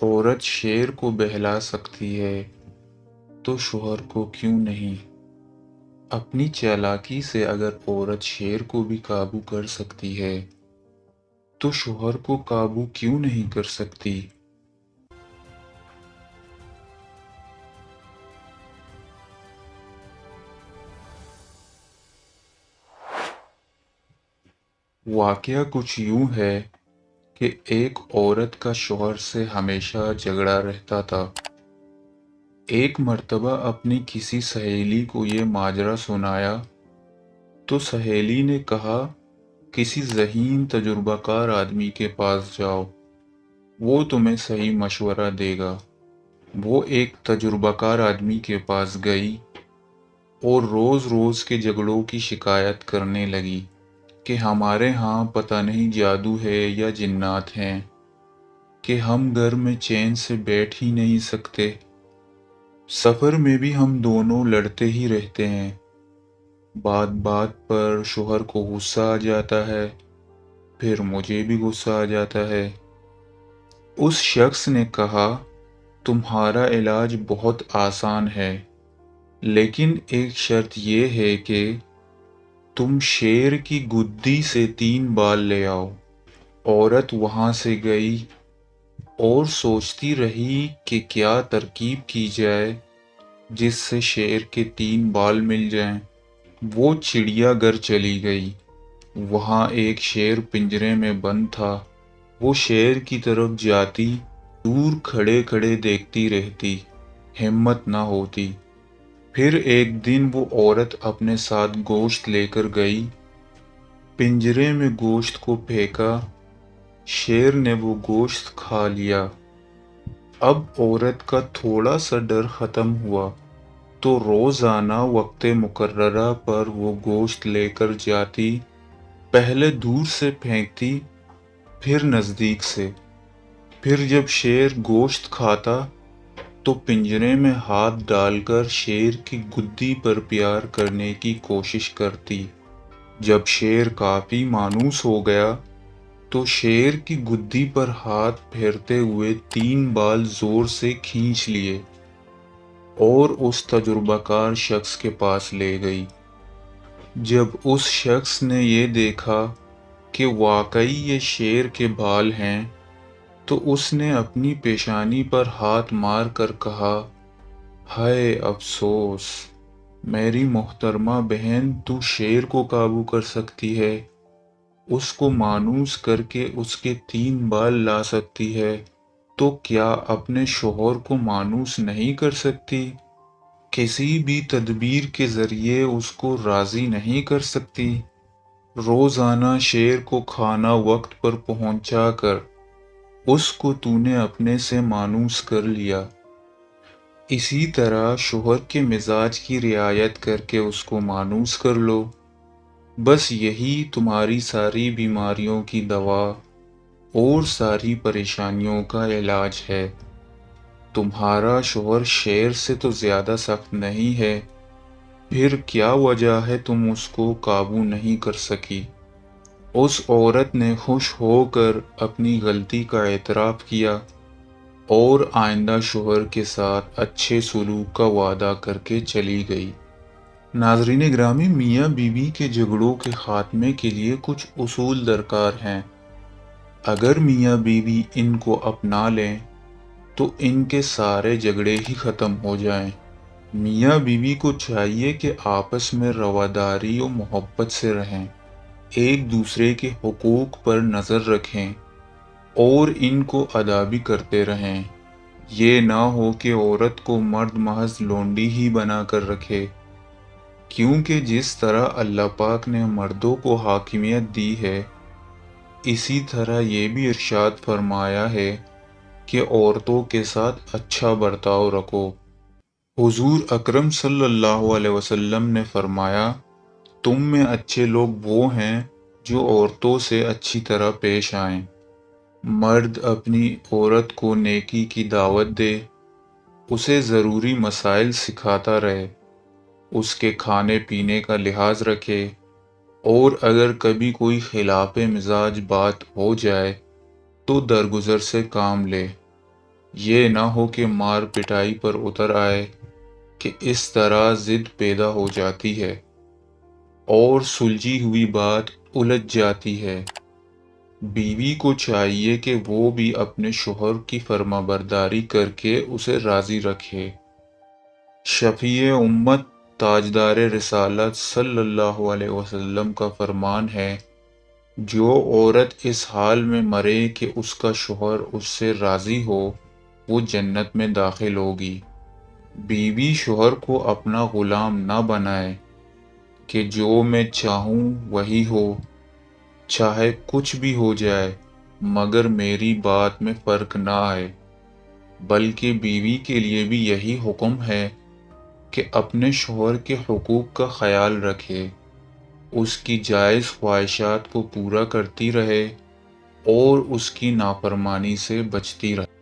عورت شیر کو بہلا سکتی ہے تو شوہر کو کیوں نہیں؟ اپنی چالاکی سے اگر عورت شیر کو بھی قابو کر سکتی ہے تو شوہر کو قابو کیوں نہیں کر سکتی؟ واقعہ کچھ یوں ہے کہ ایک عورت کا شوہر سے ہمیشہ جھگڑا رہتا تھا۔ ایک مرتبہ اپنی کسی سہیلی کو یہ ماجرا سنایا تو سہیلی نے کہا، کسی ذہین تجربہ کار آدمی کے پاس جاؤ، وہ تمہیں صحیح مشورہ دے گا۔ وہ ایک تجربہ کار آدمی کے پاس گئی اور روز روز کے جھگڑوں کی شکایت کرنے لگی کہ ہمارے ہاں پتہ نہیں جادو ہے یا جنات ہیں کہ ہم گھر میں چین سے بیٹھ ہی نہیں سکتے۔ سفر میں بھی ہم دونوں لڑتے ہی رہتے ہیں۔ بات بات پر شوہر کو غصہ آ جاتا ہے، پھر مجھے بھی غصہ آ جاتا ہے۔ اس شخص نے کہا، تمہارا علاج بہت آسان ہے، لیکن ایک شرط یہ ہے کہ تم شیر کی گدی سے 3 بال لے آؤ۔ عورت وہاں سے گئی اور سوچتی رہی کہ کیا ترکیب کی جائے جس سے شیر کے 3 بال مل جائیں۔ وہ چڑیا گھر چلی گئی۔ وہاں ایک شیر پنجرے میں بند تھا۔ وہ شیر کی طرف جاتی، دور کھڑے کھڑے دیکھتی رہتی، ہمت نہ ہوتی۔ پھر ایک دن وہ عورت اپنے ساتھ گوشت لے کر گئی، پنجرے میں گوشت کو پھینکا، شیر نے وہ گوشت کھا لیا۔ اب عورت کا تھوڑا سا ڈر ختم ہوا تو روزانہ وقت مقررہ پر وہ گوشت لے کر جاتی، پہلے دور سے پھینکتی، پھر نزدیک سے۔ پھر جب شیر گوشت کھاتا تو پنجرے میں ہاتھ ڈال کر شیر کی گدی پر پیار کرنے کی کوشش کرتی۔ جب شیر کافی مانوس ہو گیا تو شیر کی گدی پر ہاتھ پھیرتے ہوئے 3 بال زور سے کھینچ لیے اور اس تجربہ کار شخص کے پاس لے گئی۔ جب اس شخص نے یہ دیکھا کہ واقعی یہ شیر کے بال ہیں تو اس نے اپنی پیشانی پر ہاتھ مار کر کہا، ہائے افسوس، میری محترمہ بہن، تو شیر کو قابو کر سکتی ہے، اس کو مانوس کر کے اس کے 3 بال لا سکتی ہے، تو کیا اپنے شوہر کو مانوس نہیں کر سکتی؟ کسی بھی تدبیر کے ذریعے اس کو راضی نہیں کر سکتی؟ روزانہ شیر کو کھانا وقت پر پہنچا کر اس کو تو نے اپنے سے مانوس کر لیا۔ اسی طرح شوہر کے مزاج کی رعایت کر کے اس کو مانوس کر لو۔ بس یہی تمہاری ساری بیماریوں کی دوا اور ساری پریشانیوں کا علاج ہے۔ تمہارا شوہر شیر سے تو زیادہ سخت نہیں ہے، پھر کیا وجہ ہے تم اس کو قابو نہیں کر سکی؟ اس عورت نے خوش ہو کر اپنی غلطی کا اعتراف کیا اور آئندہ شوہر کے ساتھ اچھے سلوک کا وعدہ کر کے چلی گئی۔ ناظرین گرامی، میاں بیوی کے جھگڑوں کے خاتمے کے لیے کچھ اصول درکار ہیں۔ اگر میاں بیوی ان کو اپنا لیں تو ان کے سارے جھگڑے ہی ختم ہو جائیں۔ میاں بیوی کو چاہیے کہ آپس میں رواداری و محبت سے رہیں، ایک دوسرے کے حقوق پر نظر رکھیں اور ان کو ادا بھی کرتے رہیں۔ یہ نہ ہو کہ عورت کو مرد محض لونڈی ہی بنا کر رکھے، کیونکہ جس طرح اللہ پاک نے مردوں کو حاکمیت دی ہے، اسی طرح یہ بھی ارشاد فرمایا ہے کہ عورتوں کے ساتھ اچھا برتاؤ رکھو۔ حضور اکرم صلی اللہ علیہ وسلم نے فرمایا، تم میں اچھے لوگ وہ ہیں جو عورتوں سے اچھی طرح پیش آئیں۔ مرد اپنی عورت کو نیکی کی دعوت دے، اسے ضروری مسائل سکھاتا رہے، اس کے کھانے پینے کا لحاظ رکھے، اور اگر کبھی کوئی خلاف مزاج بات ہو جائے تو درگزر سے کام لے۔ یہ نہ ہو کہ مار پٹائی پر اتر آئے کہ اس طرح ضد پیدا ہو جاتی ہے اور سلجھی ہوئی بات الجھ جاتی ہے۔ بیوی کو چاہیے کہ وہ بھی اپنے شوہر کی فرما برداری کر کے اسے راضی رکھے۔ شفیع امت تاجدار رسالت صلی اللہ علیہ وسلم کا فرمان ہے، جو عورت اس حال میں مرے کہ اس کا شوہر اس سے راضی ہو، وہ جنت میں داخل ہوگی۔ بیوی شوہر کو اپنا غلام نہ بنائے کہ جو میں چاہوں وہی ہو، چاہے کچھ بھی ہو جائے مگر میری بات میں فرق نہ آئے، بلکہ بیوی کے لیے بھی یہی حکم ہے کہ اپنے شوہر کے حقوق کا خیال رکھے، اس کی جائز خواہشات کو پورا کرتی رہے اور اس کی نافرمانی سے بچتی رہے۔